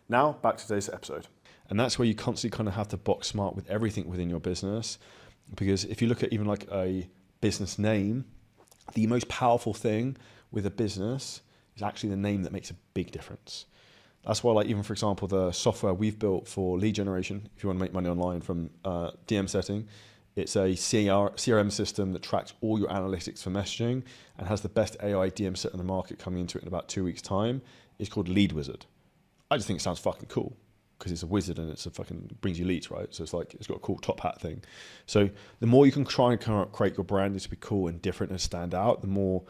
Now, back to today's episode. And that's where you constantly kind of have to box smart with everything within your business. Because if you look at even like a business name, the most powerful thing with a business is actually the name that makes a big difference. That's why, like, even for example, the software we've built for lead generation, if you want to make money online from DM setting, it's a CRM system that tracks all your analytics for messaging and has the best AI DM set in the market coming into it in about 2 weeks' time. It's called Lead Wizard. I just think it sounds fucking cool because it's a wizard and it's a fucking brings you leads, right? So it's like, it's got a cool top hat thing. So the more you can try and kind of create your brand to be cool and different and stand out, the more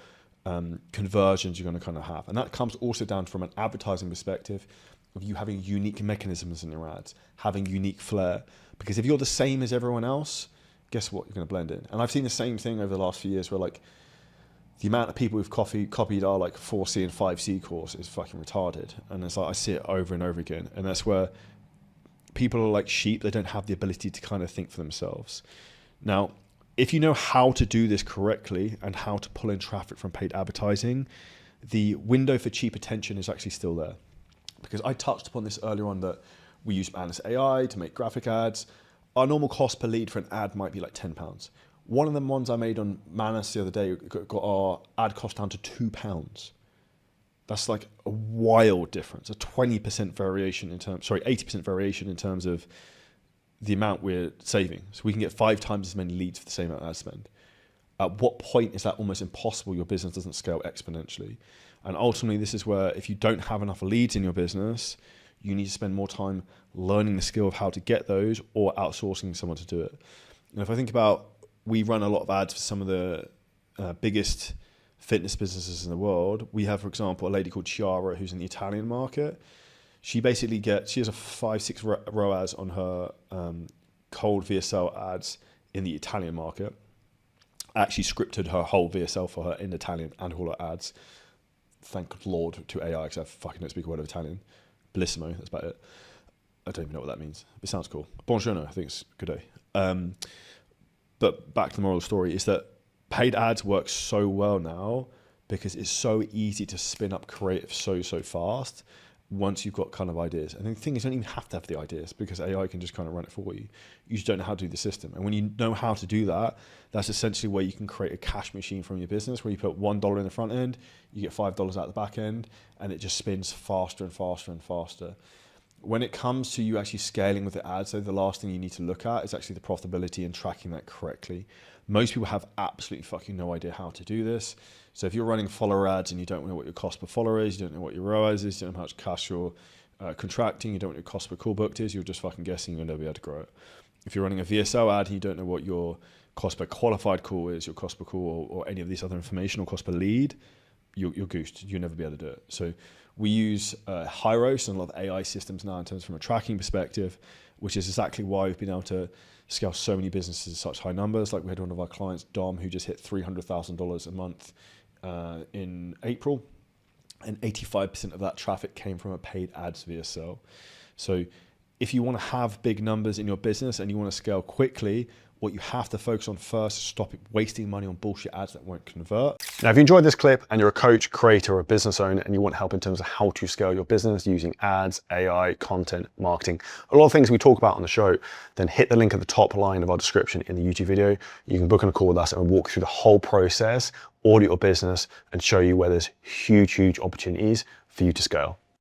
conversions you're going to kind of have. And that comes also down from an advertising perspective of you having unique mechanisms in your ads, having unique flair. Because if you're the same as everyone else, guess what? You're going to blend in. And I've seen the same thing over the last few years where, like, the amount of people who've copied our like 4C and 5C course is fucking retarded. And it's like, I see it over and over again. And that's where people are like sheep. They don't have the ability to kind of think for themselves. Now, if you know how to do this correctly and how to pull in traffic from paid advertising, the window for cheap attention is actually still there. Because I touched upon this earlier on that we use Manus AI to make graphic ads. Our normal cost per lead for an ad might be like £10. One of them ones I made on Manus the other day got our ad cost down to £2. That's like a wild difference, a 20% variation in terms, 80% variation in terms of the amount we're saving. So we can get 5 times as many leads for the same amount of ad spend. At what point is that almost impossible? Your business doesn't scale exponentially. And ultimately, this is where if you don't have enough leads in your business, you need to spend more time learning the skill of how to get those or outsourcing someone to do it. And if I think about, we run a lot of ads for some of the biggest fitness businesses in the world. We have, for example, a lady called Chiara who's in the Italian market. She basically she has a 5-6 ROAS on her cold VSL ads in the Italian market. I actually scripted her whole VSL for her in Italian and all her ads. Thank Lord to AI because I fucking don't speak a word of Italian. Bellissimo, that's about it. I don't even know what that means. It sounds cool. Buongiorno, I think it's a good day. But back to the moral of the story is that paid ads work so well now because it's so easy to spin up creative so fast once you've got kind of ideas. And the thing is, you don't even have to have the ideas because AI can just kind of run it for you. You just don't know how to do the system. And when you know how to do that, that's essentially where you can create a cash machine from your business where you put $1 in the front end, you get $5 out the back end, and it just spins faster and faster and faster. When it comes to you actually scaling with the ads, though, the last thing you need to look at is actually the profitability and tracking that correctly. Most people have absolutely fucking no idea how to do this. So if you're running follower ads and you don't know what your cost per follower is, you don't know what your ROAS is, you don't know how much cash you're contracting, you don't know what your cost per call booked is, you're just fucking guessing you'll never be able to grow it. If you're running a VSL ad and you don't know what your cost per qualified call is, your cost per call or any of these other information or cost per lead, you're goosed. You'll never be able to do it. So we use HiROS and a lot of AI systems now in terms from a tracking perspective, which is exactly why we've been able to scale so many businesses to such high numbers. Like we had one of our clients, Dom, who just hit $300,000 a month in April, and 85% of that traffic came from a paid ads VSL. So if you want to have big numbers in your business and you want to scale quickly, what you have to focus on first is stop wasting money on bullshit ads that won't convert. Now, if you enjoyed this clip and you're a coach, creator, or a business owner and you want help in terms of how to scale your business using ads, AI, content, marketing, a lot of things we talk about on the show, then hit the link at the top line of our description in the YouTube video. You can book on a call with us and we'll walk through the whole process, audit your business, and show you where there's huge opportunities for you to scale.